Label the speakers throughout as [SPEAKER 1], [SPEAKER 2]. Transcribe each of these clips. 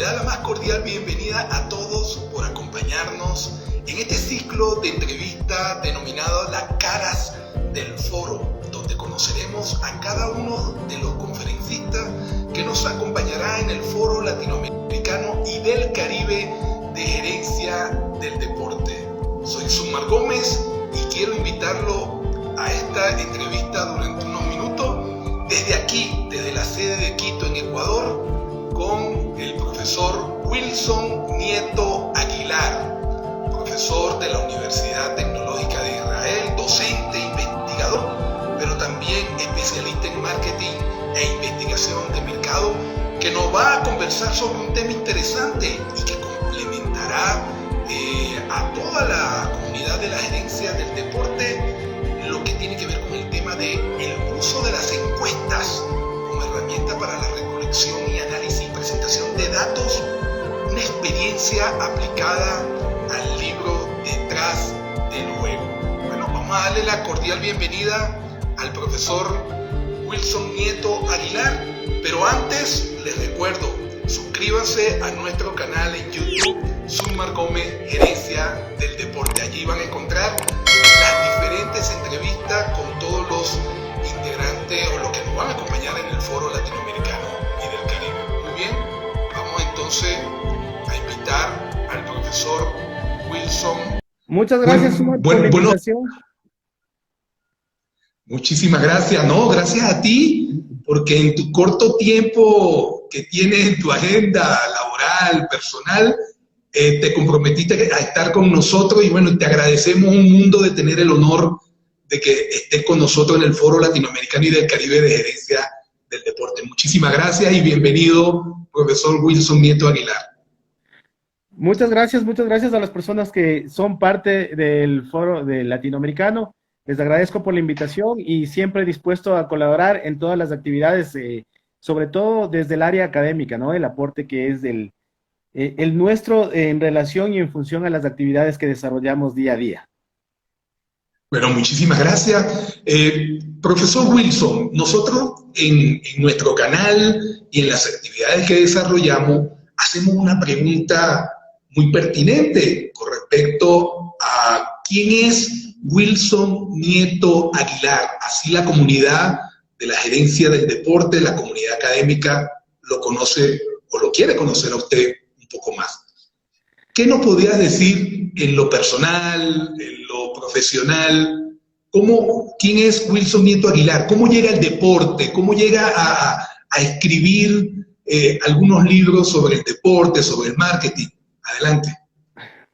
[SPEAKER 1] da la más cordial bienvenida a todos por acompañarnos en este ciclo de entrevista denominado Las Caras del Foro, donde conoceremos a cada uno de los conferencistas que nos acompañará en el Foro Latinoamericano y del Caribe de Gerencia del Deporte. Soy Sumar Gómez y quiero invitarlo a esta entrevista durante unos minutos desde aquí, desde la sede de Quito en Ecuador, con el profesor Wilson Nieto Aguilar, profesor de la Universidad Tecnológica de Israel, docente, investigador, pero también especialista en marketing e investigación de mercado, que nos va a conversar sobre un tema interesante y que complementará a toda la comunidad de la gerencia del deporte lo que tiene que ver con el tema del uso de las encuestas como herramienta para la recolección y análisis y presentación de datos, una experiencia aplicada al libro Detrás del Juego. Bueno, vamos a darle la cordial bienvenida al profesor Wilson Nieto Aguilar, pero antes les recuerdo, suscríbanse a nuestro canal en YouTube, Sumar Gómez, Gerencia del Deporte. Allí van a encontrar las diferentes entrevistas con todos los integrantes o los que nos van a acompañar en el Foro Latinoamericano y del Caribe. Muy bien, vamos entonces a invitar al profesor Wilson.
[SPEAKER 2] Muchas gracias, Sumar, por la invitación.
[SPEAKER 1] Muchísimas gracias, no, gracias a ti, porque en tu corto tiempo que tienes en tu agenda laboral, personal, te comprometiste a estar con nosotros y bueno, te agradecemos un mundo de tener el honor de que estés con nosotros en el Foro Latinoamericano y del Caribe de Gerencia del Deporte. Muchísimas gracias y bienvenido, profesor Wilson Nieto Aguilar.
[SPEAKER 2] Muchas gracias a las personas que son parte del Foro Latinoamericano. Les agradezco por la invitación y siempre dispuesto a colaborar en todas las actividades, sobre todo desde el área académica, ¿no? El aporte que es el nuestro en relación y en función a las actividades que desarrollamos día a día.
[SPEAKER 1] Bueno, muchísimas gracias. Profesor Wilson, nosotros en nuestro canal y en las actividades que desarrollamos hacemos una pregunta muy pertinente con respecto a quién es Wilson Nieto Aguilar. Así la comunidad de la gerencia del deporte, la comunidad académica, lo conoce o lo quiere conocer a usted un poco más. ¿Qué nos podrías decir en lo personal, en lo profesional? ¿Quién es Wilson Nieto Aguilar? ¿Cómo llega al deporte? ¿Cómo llega a escribir algunos libros sobre el deporte, sobre el marketing? Adelante.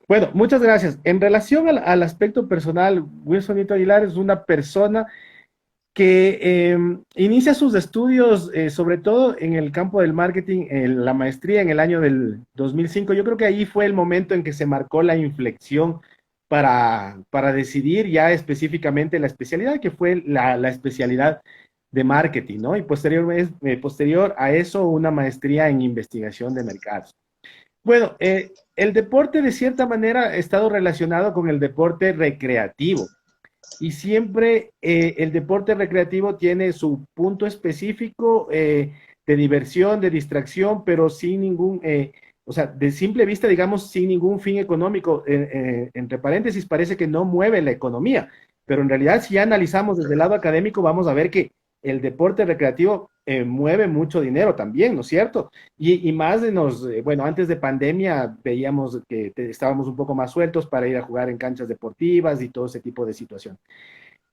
[SPEAKER 2] Bueno, muchas gracias. En relación al aspecto personal, Wilson Nieto Aguilar es una persona que inicia sus estudios, sobre todo en el campo del marketing, la maestría en el año del 2005. Yo creo que ahí fue el momento en que se marcó la inflexión para decidir ya específicamente la especialidad, que fue la especialidad de marketing, ¿no? Y posterior a eso, una maestría en investigación de mercados. Bueno, el deporte de cierta manera ha estado relacionado con el deporte recreativo. Y siempre el deporte recreativo tiene su punto específico de diversión, de distracción, pero sin ningún, o sea, de simple vista, digamos, sin ningún fin económico. Entre paréntesis, parece que no mueve la economía, pero en realidad si ya analizamos desde el lado académico, vamos a ver que el deporte recreativo mueve mucho dinero también, ¿no es cierto? Y más bueno, antes de pandemia veíamos que estábamos un poco más sueltos para ir a jugar en canchas deportivas y todo ese tipo de situación.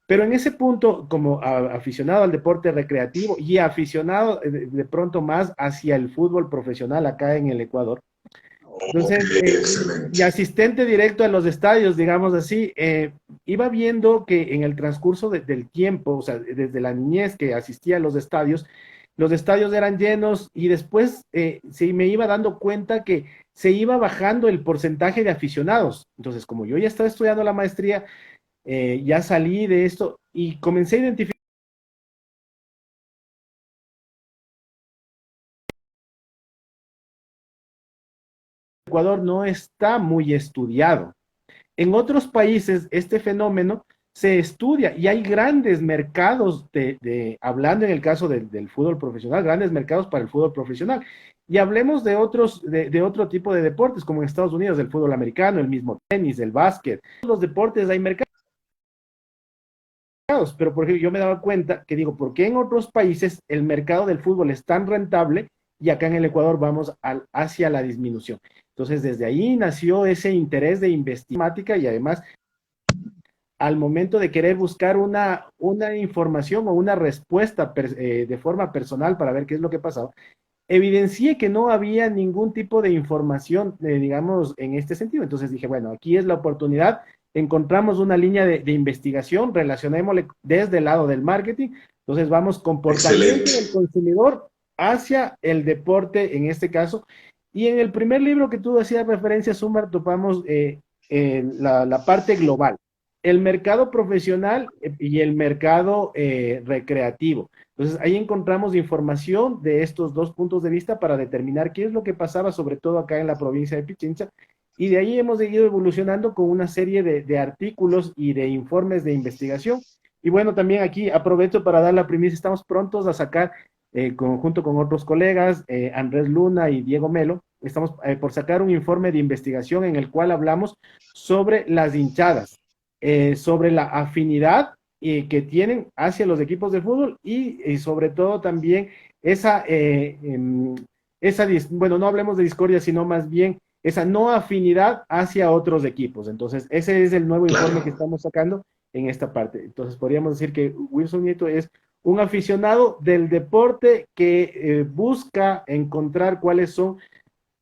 [SPEAKER 2] Pero en ese punto, como aficionado al deporte recreativo y aficionado de pronto más hacia el fútbol profesional acá en el Ecuador, entonces, y asistente directo a los estadios, digamos así, iba viendo que en el transcurso del tiempo, o sea, desde la niñez que asistía a los estadios eran llenos y después se me iba dando cuenta que se iba bajando el porcentaje de aficionados. Entonces, como yo ya estaba estudiando la maestría, ya salí de esto y comencé a identificar que Ecuador no está muy estudiado. En otros países, este fenómeno se estudia y hay grandes mercados hablando en el caso del fútbol profesional, grandes mercados para el fútbol profesional. Y hablemos de otros, de otro tipo de deportes, como en Estados Unidos, el fútbol americano, el mismo tenis, el básquet. En los deportes hay mercados, pero por ejemplo, yo me daba cuenta que digo, ¿por qué en otros países el mercado del fútbol es tan rentable y acá en el Ecuador vamos hacia la disminución? Entonces, desde ahí nació ese interés de investigación y además al momento de querer buscar una información o una respuesta de forma personal para ver qué es lo que pasaba, evidencié que no había ningún tipo de información, digamos, en este sentido. Entonces dije, bueno, aquí es la oportunidad, encontramos una línea de investigación, relacionémosle desde el lado del marketing, entonces vamos comportamiento del consumidor hacia el deporte en este caso. Y en el primer libro que tú hacías referencia, Sumar, topamos la parte global, el mercado profesional y el mercado recreativo. Entonces ahí encontramos información de estos dos puntos de vista para determinar qué es lo que pasaba, sobre todo acá en la provincia de Pichincha, y de ahí hemos ido evolucionando con una serie de artículos y de informes de investigación. Y bueno, también aquí aprovecho para dar la primicia, estamos prontos a sacar, junto con otros colegas, Andrés Luna y Diego Melo, estamos por sacar un informe de investigación en el cual hablamos sobre las hinchadas, sobre la afinidad que tienen hacia los equipos de fútbol y sobre todo también bueno, no hablemos de discordia, sino más bien esa no afinidad hacia otros equipos. Entonces, ese es el nuevo informe que estamos sacando en esta parte. Entonces, podríamos decir que Wilson Nieto es un aficionado del deporte que busca encontrar cuáles son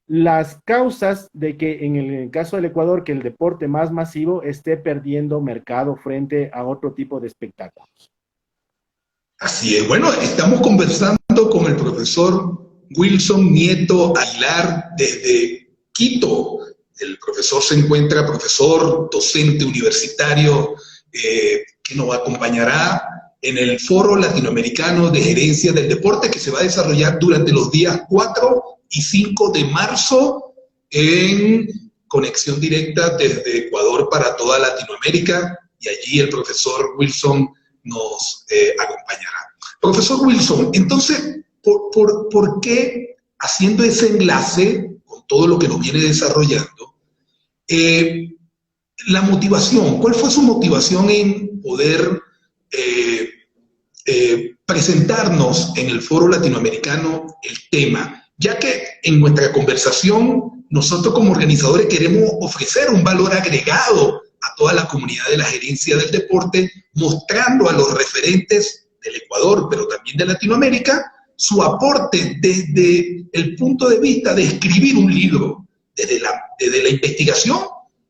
[SPEAKER 2] las causas de que en el caso del Ecuador, que el deporte más masivo esté perdiendo mercado frente a otro tipo de espectáculos.
[SPEAKER 1] Así es. Bueno, estamos conversando con el profesor Wilson Nieto Aguilar desde Quito. El profesor se encuentra, profesor, docente universitario, que nos acompañará en el Foro Latinoamericano de Gerencia del Deporte, que se va a desarrollar durante los días 4 y 5 de marzo en conexión directa desde Ecuador para toda Latinoamérica, y allí el profesor Wilson nos acompañará. Profesor Wilson, entonces, ¿por qué, haciendo ese enlace con todo lo que nos viene desarrollando, la motivación, cuál fue su motivación en poder presentarnos en el Foro Latinoamericano el tema? Ya que en nuestra conversación nosotros como organizadores queremos ofrecer un valor agregado a toda la comunidad de la gerencia del deporte, mostrando a los referentes del Ecuador, pero también de Latinoamérica, su aporte desde el punto de vista de escribir un libro, desde la investigación,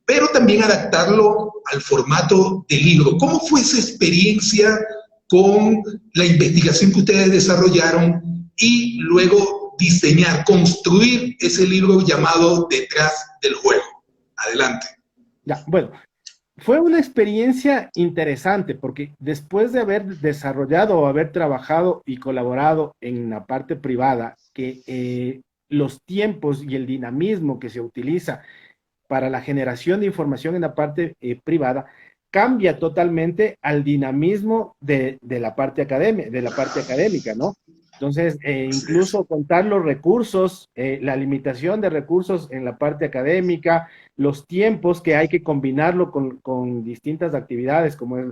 [SPEAKER 1] pero también adaptarlo al formato de libro. ¿Cómo fue esa experiencia con la investigación que ustedes desarrollaron y luego diseñar, construir ese libro llamado Detrás del Juego? Adelante.
[SPEAKER 2] Ya, bueno, fue una experiencia interesante porque después de haber desarrollado o haber trabajado y colaborado en la parte privada, que los tiempos y el dinamismo que se utiliza para la generación de información en la parte privada cambia totalmente al dinamismo de la parte académica, ¿no? Entonces, incluso contar los recursos, la limitación de recursos en la parte académica, los tiempos que hay que combinarlo con distintas actividades, como es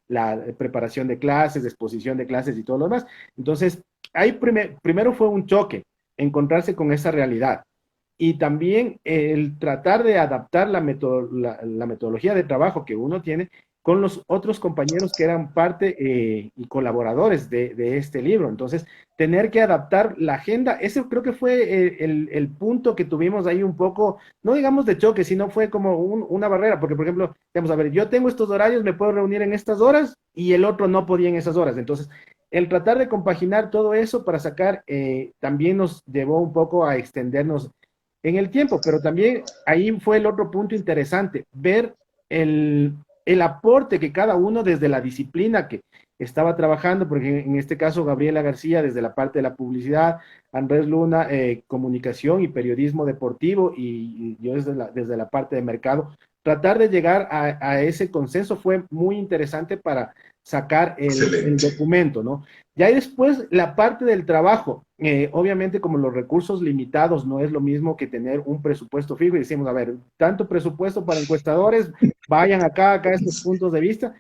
[SPEAKER 2] la preparación de clases, exposición de clases y todo lo demás. Entonces, ahí primero fue un choque, encontrarse con esa realidad. Y también el tratar de adaptar la metodología de trabajo que uno tiene con los otros compañeros que eran parte y colaboradores de este libro. Entonces, tener que adaptar la agenda, ese creo que fue el punto que tuvimos ahí un poco, no digamos de choque, sino fue como una barrera, porque por ejemplo, digamos, a ver, yo tengo estos horarios, me puedo reunir en estas horas y el otro no podía en esas horas. Entonces, el tratar de compaginar todo eso para sacar también nos llevó un poco a extendernos en el tiempo, pero también ahí fue el otro punto interesante, ver el aporte que cada uno desde la disciplina que estaba trabajando, porque en este caso Gabriela García desde la parte de la publicidad, Andrés Luna, comunicación y periodismo deportivo, y yo desde la parte de mercado, tratar de llegar a ese consenso fue muy interesante para sacar el documento, ¿no? Ya después la parte del trabajo, obviamente como los recursos limitados no es lo mismo que tener un presupuesto fijo y decimos, a ver, tanto presupuesto para encuestadores, vayan acá estos puntos de vista.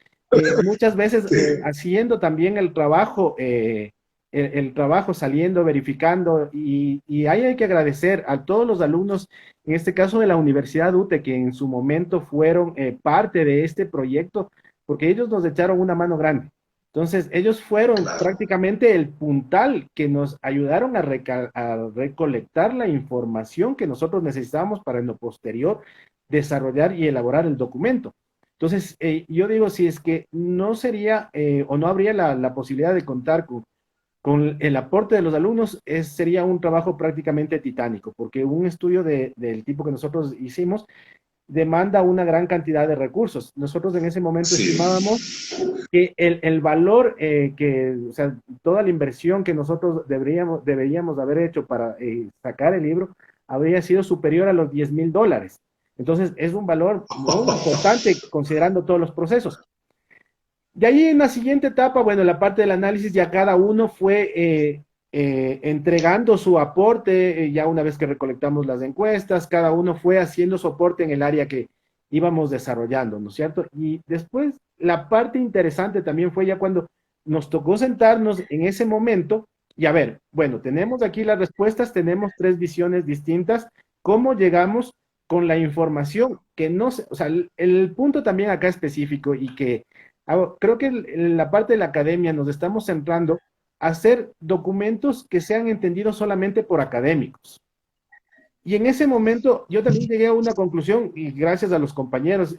[SPEAKER 2] Muchas veces haciendo también el trabajo, el trabajo saliendo, verificando, y ahí hay que agradecer a todos los alumnos, en este caso de la Universidad UTE, que en su momento fueron parte de este proyecto, porque ellos nos echaron una mano grande. Entonces, ellos fueron prácticamente el puntal que nos ayudaron a recolectar la información que nosotros necesitábamos para en lo posterior desarrollar y elaborar el documento. Entonces, yo digo, si es que no sería o no habría la posibilidad de contar con el aporte de los alumnos, sería un trabajo prácticamente titánico, porque un estudio del tipo que nosotros hicimos demanda una gran cantidad de recursos. Nosotros en ese momento estimábamos que el valor o sea, toda la inversión que nosotros deberíamos haber hecho para sacar el libro habría sido superior a los $10,000. Entonces, es un valor muy importante considerando todos los procesos. De ahí en la siguiente etapa, bueno, la parte del análisis ya cada uno fue entregando su aporte, ya una vez que recolectamos las encuestas, cada uno fue haciendo su aporte en el área que íbamos desarrollando, ¿no es cierto? Y después la parte interesante también fue ya cuando nos tocó sentarnos en ese momento y a ver, bueno, tenemos aquí las respuestas, tenemos 3 visiones distintas, ¿cómo llegamos con la información? Que no sé, o sea, el punto también acá específico y que creo que en la parte de la academia nos estamos centrando a hacer documentos que sean entendidos solamente por académicos. Y en ese momento yo también llegué a una conclusión, y gracias a los compañeros,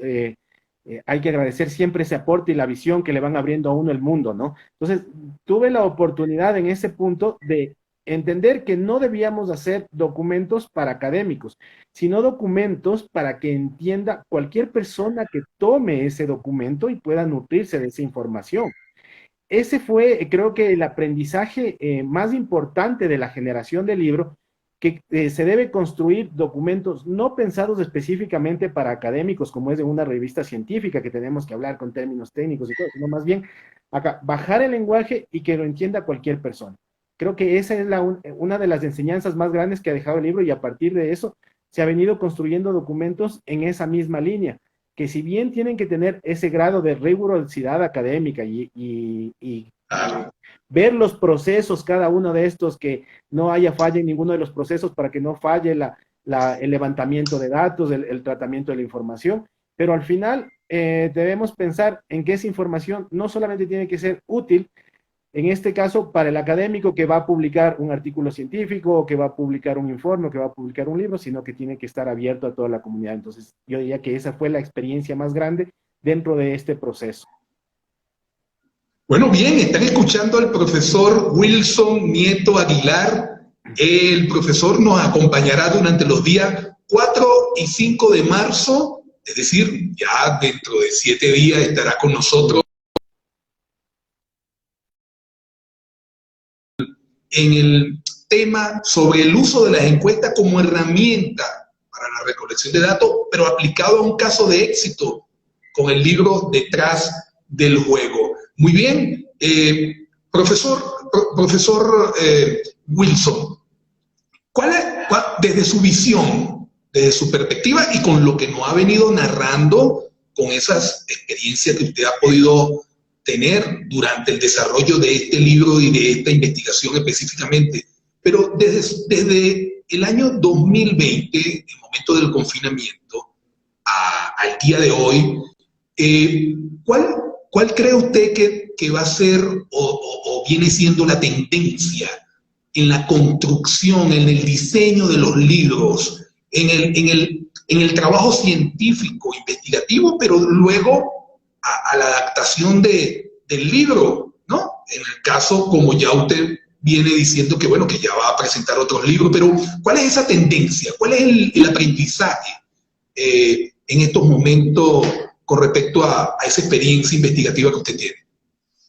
[SPEAKER 2] hay que agradecer siempre ese aporte y la visión que le van abriendo a uno el mundo, ¿no? Entonces, tuve la oportunidad en ese punto de entender que no debíamos hacer documentos para académicos, sino documentos para que entienda cualquier persona que tome ese documento y pueda nutrirse de esa información. Ese fue, creo que, el aprendizaje más importante de la generación del libro, que se debe construir documentos no pensados específicamente para académicos, como es de una revista científica, que tenemos que hablar con términos técnicos y todo, sino más bien acá, bajar el lenguaje y que lo entienda cualquier persona. Creo que esa es una de las enseñanzas más grandes que ha dejado el libro y a partir de eso se ha venido construyendo documentos en esa misma línea, que si bien tienen que tener ese grado de rigurosidad académica y ver los procesos, cada uno de estos, que no haya falla en ninguno de los procesos para que no falle el levantamiento de datos, el tratamiento de la información, pero al final debemos pensar en que esa información no solamente tiene que ser útil, en este caso, para el académico que va a publicar un artículo científico, o que va a publicar un informe, o que va a publicar un libro, sino que tiene que estar abierto a toda la comunidad. Entonces, yo diría que esa fue la experiencia más grande dentro de este proceso.
[SPEAKER 1] Bueno, bien, están escuchando al profesor Wilson Nieto Aguilar. El profesor nos acompañará durante los días 4 y 5 de marzo, es decir, ya dentro de 7 días estará con nosotros en el tema sobre el uso de las encuestas como herramienta para la recolección de datos, pero aplicado a un caso de éxito con el libro Detrás del Juego. Muy bien, profesor Wilson, desde su visión, desde su perspectiva y con lo que nos ha venido narrando, con esas experiencias que usted ha podido tener durante el desarrollo de este libro y de esta investigación específicamente, pero desde el año 2020, el momento del confinamiento, al día de hoy, ¿cuál cree usted que va a ser o viene siendo la tendencia en la construcción, en el diseño de los libros, en el trabajo científico, investigativo, pero luego a la adaptación del libro, ¿no? En el caso, como ya usted viene diciendo que, bueno, que ya va a presentar otros libros, pero ¿cuál es esa tendencia? ¿Cuál es el aprendizaje en estos momentos con respecto a esa experiencia investigativa que usted tiene?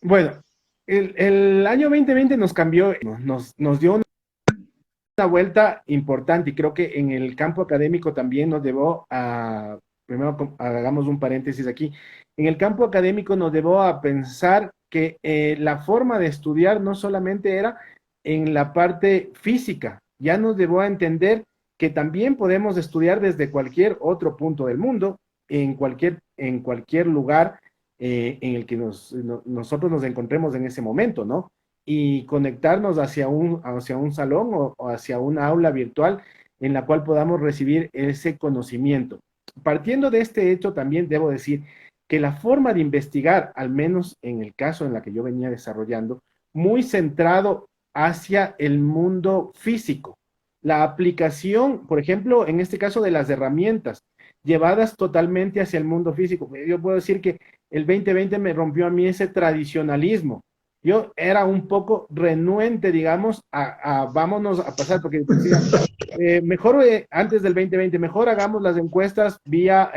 [SPEAKER 2] Bueno, el año 2020 nos cambió, nos dio una vuelta importante y creo que en el campo académico también nos llevó a primero hagamos un paréntesis aquí, en el campo académico nos llevó a pensar que la forma de estudiar no solamente era en la parte física, ya nos llevó a entender que también podemos estudiar desde cualquier otro punto del mundo, en cualquier lugar en el que nosotros nos encontremos en ese momento, ¿no? Y conectarnos hacia un salón o hacia una aula virtual en la cual podamos recibir ese conocimiento. Partiendo de este hecho, también debo decir que la forma de investigar, al menos en el caso en la que yo venía desarrollando, muy centrado hacia el mundo físico. La aplicación, por ejemplo, en este caso de las herramientas, llevadas totalmente hacia el mundo físico. Yo puedo decir que el 2020 me rompió a mí ese tradicionalismo. Yo era un poco renuente, digamos, a vámonos a pasar, porque decía, mejor antes del 2020, mejor hagamos las encuestas vía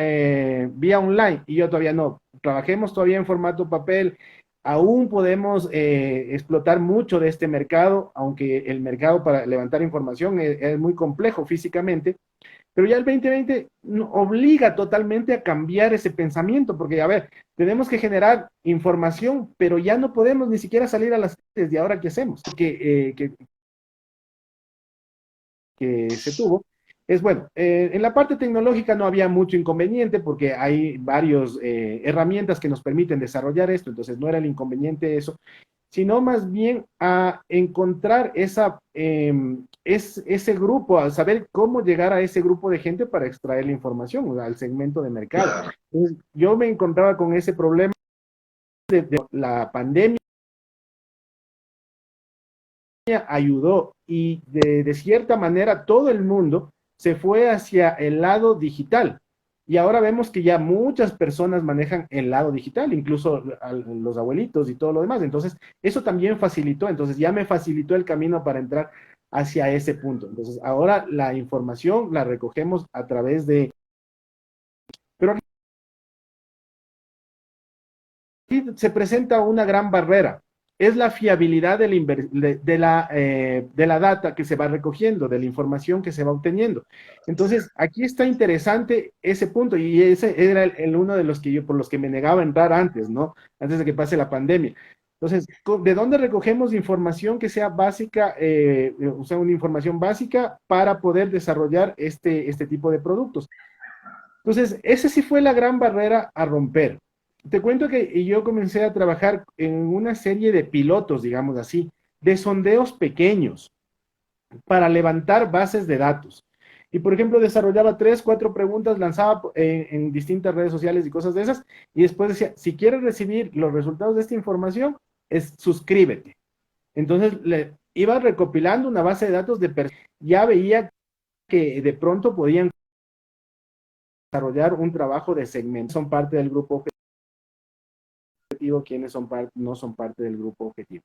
[SPEAKER 2] online. Y yo todavía no, trabajemos todavía en formato papel. Aún podemos explotar mucho de este mercado, aunque el mercado para levantar información es muy complejo físicamente. Pero ya el 2020 obliga totalmente a cambiar ese pensamiento, porque, a ver, tenemos que generar información, pero ya no podemos ni siquiera salir a las calles. ¿Y ahora qué hacemos? Que se tuvo es, bueno, en la parte tecnológica no había mucho inconveniente porque hay varias herramientas que nos permiten desarrollar esto, entonces no era el inconveniente eso, sino más bien a encontrar ese grupo, a saber cómo llegar a ese grupo de gente para extraer la información, o sea, al segmento de mercado. Entonces, yo me encontraba con ese problema de la pandemia ayudó y de cierta manera todo el mundo se fue hacia el lado digital. Y ahora vemos que ya muchas personas manejan el lado digital, incluso los abuelitos y todo lo demás. Entonces, eso también facilitó, entonces ya me facilitó el camino para entrar hacia ese punto. Entonces, ahora la información la recogemos a través de... Pero aquí se presenta una gran barrera, es la fiabilidad de la data que se va recogiendo, de la información que se va obteniendo. Entonces, aquí está interesante ese punto, y ese era uno de los que por los que me negaba a entrar antes, ¿no? Antes de que pase la pandemia. Entonces, ¿de dónde recogemos información que sea básica, o sea, una información básica para poder desarrollar este tipo de productos? Entonces, esa sí fue la gran barrera a romper. Te cuento que yo comencé a trabajar en una serie de pilotos, digamos así, de sondeos pequeños para levantar bases de datos. Y, por ejemplo, desarrollaba 3, 4 preguntas, lanzaba en distintas redes sociales y cosas de esas, y después decía, si quieres recibir los resultados de esta información, suscríbete. Entonces, iba recopilando una base de datos de personas, ya veía que de pronto podían desarrollar un trabajo de segmento, son parte del grupo objetivo, quienes no son parte del grupo objetivo.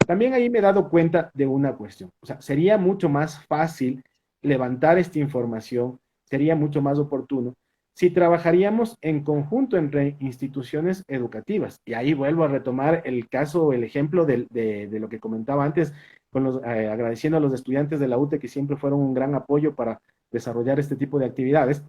[SPEAKER 2] También ahí me he dado cuenta de una cuestión, o sea, sería mucho más fácil levantar esta información, sería mucho más oportuno si trabajaríamos en conjunto entre instituciones educativas. Y ahí vuelvo a retomar el caso, el ejemplo de lo que comentaba antes, agradeciendo a los estudiantes de la UTE que siempre fueron un gran apoyo para desarrollar este tipo de actividades.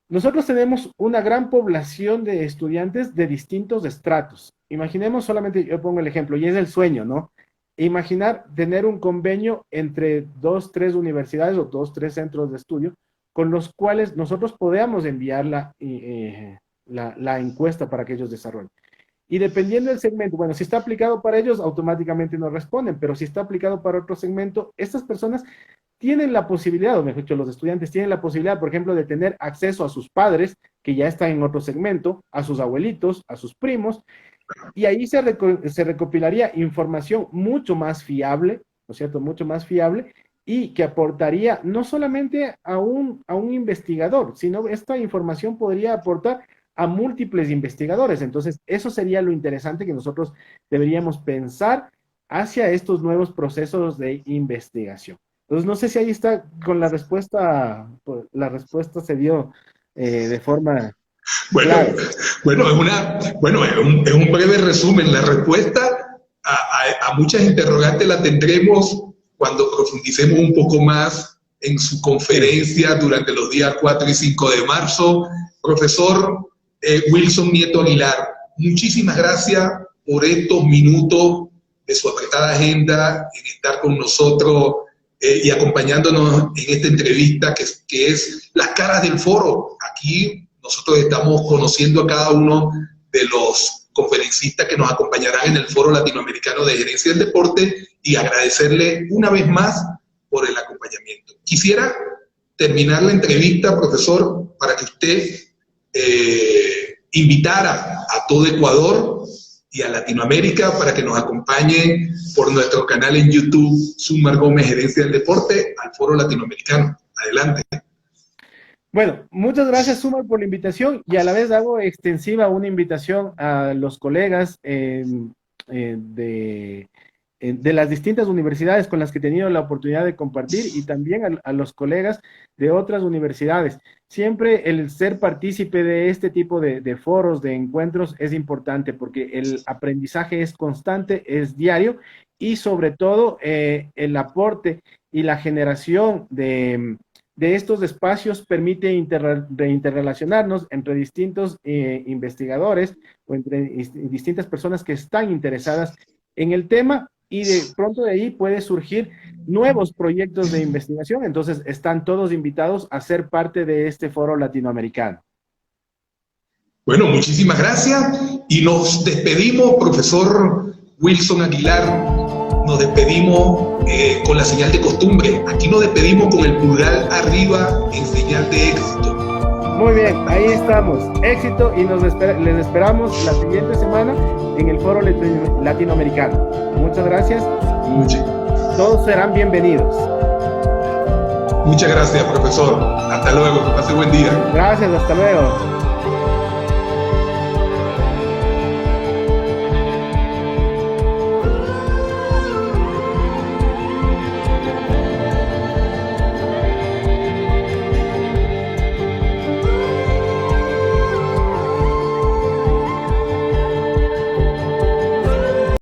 [SPEAKER 2] Nosotros tenemos una gran población de estudiantes de distintos estratos. Imaginemos solamente, yo pongo el ejemplo, y es el sueño, ¿no? Imaginar tener un convenio entre 2, 3 universidades o 2, 3 centros de estudio con los cuales nosotros podamos enviar la encuesta para que ellos desarrollen. Y dependiendo del segmento, bueno, si está aplicado para ellos, automáticamente nos responden, pero si está aplicado para otro segmento, estas personas tienen la posibilidad, o mejor dicho, los estudiantes tienen la posibilidad, por ejemplo, de tener acceso a sus padres, que ya están en otro segmento, a sus abuelitos, a sus primos, y ahí se recopilaría información mucho más fiable, ¿no es cierto?, mucho más fiable, y que aportaría no solamente a un investigador, sino esta información podría aportar a múltiples investigadores. Entonces, eso sería lo interesante que nosotros deberíamos pensar hacia estos nuevos procesos de investigación. Entonces, no sé si ahí está con la respuesta se dio de forma
[SPEAKER 1] bueno,
[SPEAKER 2] clara.
[SPEAKER 1] Es un breve resumen. La respuesta a muchas interrogantes la tendremos cuando profundicemos un poco más en su conferencia durante los días 4 y 5 de marzo. Profesor Wilson Nieto Aguilar, muchísimas gracias por estos minutos de su apretada agenda en estar con nosotros y acompañándonos en esta entrevista que es Las Caras del Foro. Aquí nosotros estamos conociendo a cada uno de los conferencistas que nos acompañarán en el Foro Latinoamericano de Gerencia del Deporte y agradecerle una vez más por el acompañamiento. Quisiera terminar la entrevista, profesor, para que usted invitara a todo Ecuador y a Latinoamérica para que nos acompañen por nuestro canal en YouTube, Sumar Gómez Gerencia del Deporte, al Foro Latinoamericano. Adelante.
[SPEAKER 2] Bueno, muchas gracias, Sumar, por la invitación, y a la vez hago extensiva una invitación a los colegas de las distintas universidades con las que he tenido la oportunidad de compartir, y también a los colegas de otras universidades. Siempre el ser partícipe de este tipo de foros, de encuentros, es importante porque el aprendizaje es constante, es diario, y sobre todo el aporte y la generación de estos espacios permite interrelacionarnos entre distintos investigadores o entre distintas personas que están interesadas en el tema, y de pronto de ahí puede surgir nuevos proyectos de investigación. Entonces están todos invitados a ser parte de este foro latinoamericano.
[SPEAKER 1] Bueno, muchísimas gracias y nos despedimos, profesor Wilson Aguilar. Nos despedimos con la señal de costumbre. Aquí nos despedimos con el pulgar arriba en señal de éxito.
[SPEAKER 2] Muy bien, ahí estamos. Éxito, y les esperamos la siguiente semana en el Foro Latinoamericano. Muchas gracias y todos serán bienvenidos.
[SPEAKER 1] Muchas gracias, profesor. Hasta luego, que pase buen día.
[SPEAKER 2] Gracias, hasta luego.